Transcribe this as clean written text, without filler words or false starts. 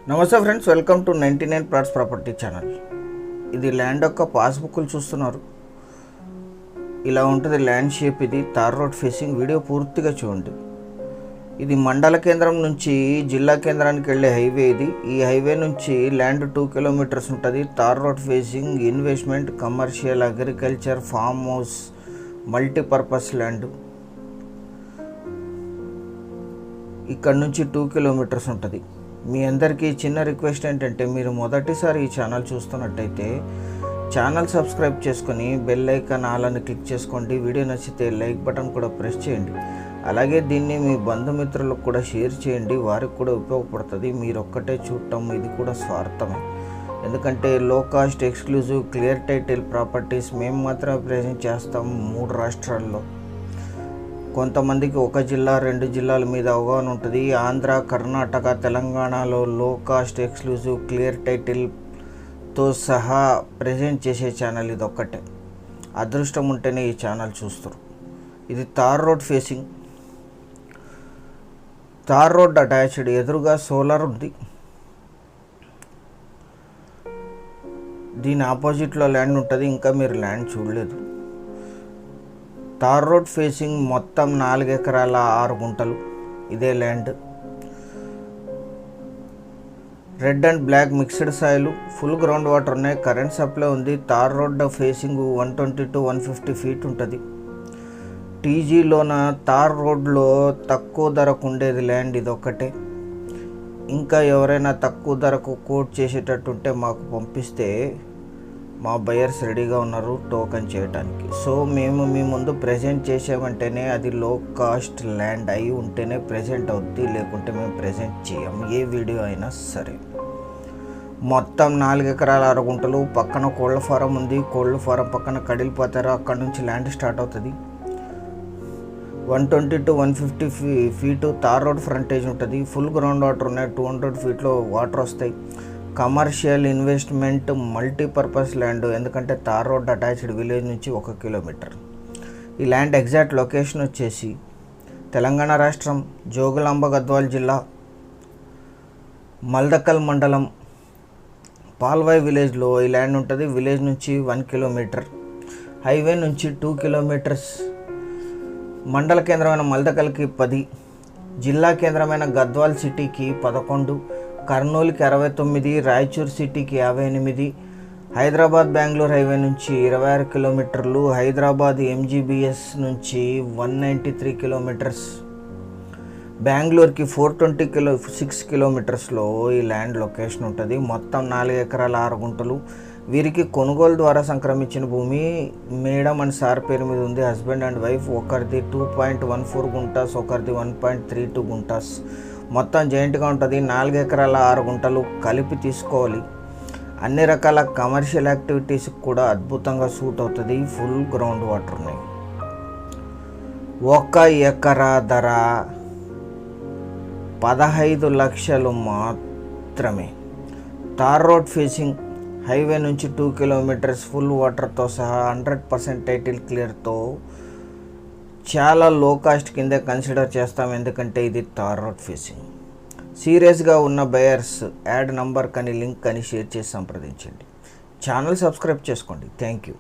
నమస్తే friends, welcome to 99 plots property channel. ఇది land యొక్క పాస్బుక్లు చూస్తున్నారు. ఇలా ఉంటుంది ల్యాండ్ షేప్. ఇది తార్ రోడ్ ఫేసింగ్. వీడియో పూర్తిగా చూడండి. ఇది మండల కేంద్రం నుంచి జిల్లా కేంద్రానికి వెళ్ళే హైవే. ఈ హైవే నుంచి ల్యాండ్ 2 కిలోమీటర్స్ ఉంటుంది. తార్ road facing, investment, commercial, agriculture, farm house, multipurpose land. ఇక్కడ నుంచి 2 కిలోమీటర్స్ ఉంటుంది. మీ అందరికీ చిన్న రిక్వెస్ట్ ఏంటంటే, మీరు మొదటిసారి ఈ ఛానల్ చూస్తున్నట్టయితే ఛానల్ సబ్స్క్రైబ్ చేసుకొని బెల్ ఐకాన్ ఆలని క్లిక్ చేసుకోండి. వీడియో నచ్చితే లైక్ బటన్ కూడా ప్రెస్ చేయండి. అలాగే దీన్ని మీ బంధుమిత్రులకు కూడా షేర్ చేయండి, వారికి కూడా ఉపయోగపడుతుంది. మీరు ఒక్కటే చూడటం ఇది కూడా స్వార్థమే. ఎందుకంటే లో cost exclusive clear title properties మేము మాత్రమే ప్రజెంట్ చేస్తాం 3 రాష్ట్రాల్లో. కొంతమందికి 1 జిల్లా 2 జిల్లాల మీద అవగాహన ఉంటుంది. ఆంధ్ర, కర్ణాటక, తెలంగాణలో లో కాస్ట్ ఎక్స్క్లూజివ్ క్లియర్ టైటిల్తో సహా ప్రజెంట్ చేసే ఛానల్ ఇది ఒక్కటే. అదృష్టం ఉంటేనే ఈ ఛానల్ చూస్తారు. ఇది తార్ road facing, tar road attached. ఎదురుగా సోలార్ ఉంది. దీని ఆపోజిట్లో ల్యాండ్ ఉంటుంది. ఇంకా మీరు ల్యాండ్ చూడలేదు. తార్ రోడ్ ఫేసింగ్ మొత్తం 4 ఎకరాల 6 గుంటలు. ఇదే land. Red and black mixed soil, full ground water ఉన్నాయి. కరెంట్ సప్లై ఉంది. Tar road facing 120 to 150 feet ఉంటుంది. టీజీలోన తార్ రోడ్లో తక్కువ ధరకు ఉండేది ల్యాండ్ ఇది ఒక్కటే. ఇంకా ఎవరైనా తక్కువ ధరకు కోట్ చేసేటట్టుంటే మాకు పంపిస్తే మా బయర్స్ రెడీగా ఉన్నారు టోకన్ చేయడానికి. సో మేము మీ ముందు ప్రజెంట్ చేసామంటేనే అది లో కాస్ట్ ల్యాండ్ అయి ఉంటేనే ప్రజెంట్ అవుద్ది, లేకుంటే మేము ప్రజెంట్ చేయము ఏ వీడియో అయినా సరే. మొత్తం 4 ఎకరాల 6 గుంటలు. పక్కన కోళ్ళ ఫారం ఉంది. కోళ్ళ ఫారం పక్కన కడిలిపోతారు. అక్కడ నుంచి ల్యాండ్ స్టార్ట్ అవుతుంది. 120 to 150 feet tar road frontage ఉంటుంది. ఫుల్ గ్రౌండ్ వాటర్ ఉన్నాయి. 200 ఫీట్లో వాటర్ వస్తాయి. Commercial, investment, multipurpose land. ఎందుకంటే తార్ రోడ్ అటాచ్డ్ విలేజ్ నుంచి 1 కిలోమీటర్. ఈ ల్యాండ్ ఎగ్జాక్ట్ లొకేషన్ వచ్చేసి తెలంగాణ రాష్ట్రం, జోగులాంబ గద్వాల్ జిల్లా, మల్దకల్ మండలం, పాల్వాయి విలేజ్లో ఈ ల్యాండ్ ఉంటుంది. విలేజ్ నుంచి 1 కిలోమీటర్, హైవే నుంచి 2 కిలోమీటర్స్. మండల కేంద్రమైన మల్దకల్కి 10, జిల్లా కేంద్రమైన గద్వాల్ సిటీకి 11, కర్నూలుకి 69, రాయచూర్ సిటీకి 58, హైదరాబాద్ బెంగళూరు హైవే నుంచి 26 కిలోమీటర్లు, హైదరాబాద్ ఎంజీబీఎస్ నుంచి 193 కిలోమీటర్స్, బెంగళూరుకి 6 కిలోమీటర్స్లో ఈ ల్యాండ్ లొకేషన్ ఉంటుంది. మొత్తం 4 ఎకరాల 6 గుంటలు. వీరికి కొనుగోలు ద్వారా సంక్రమించిన భూమి మేడం అండ్ సార్ పేరు మీద ఉంది. Husband and wife. ఒకరిది 2.14 గుంటాస్, ఒకరిది 1.32 గుంటాస్. మొత్తం జాయింట్గా ఉంటుంది. 4 ఎకరాల 6 గుంటలు కలిపి తీసుకోవాలి. అన్ని రకాల కమర్షియల్ యాక్టివిటీస్కి కూడా అద్భుతంగా సూట్ అవుతుంది. ఫుల్ గ్రౌండ్ వాటర్ ఉన్నాయి. 1 ఎకరా ధర 15 లక్షలు మాత్రమే. తార్ రోడ్ ఫేసింగ్, హైవే నుంచి 2 కిలోమీటర్స్, ఫుల్ వాటర్తో సహా 100% టైటిల్ క్లియర్తో చాలా లో కాస్ట్ కింద కన్సిడర్ చేస్తాం. ఎందుకంటే ఇది తార్ రోడ్ ఫేసింగ్. సీరియస్గా ఉన్న బయర్స్ యాడ్ నంబర్ కానీ లింక్ కానీ షేర్ చేసి సంప్రదించండి. ఛానల్ సబ్స్క్రైబ్ చేసుకోండి. Thank you.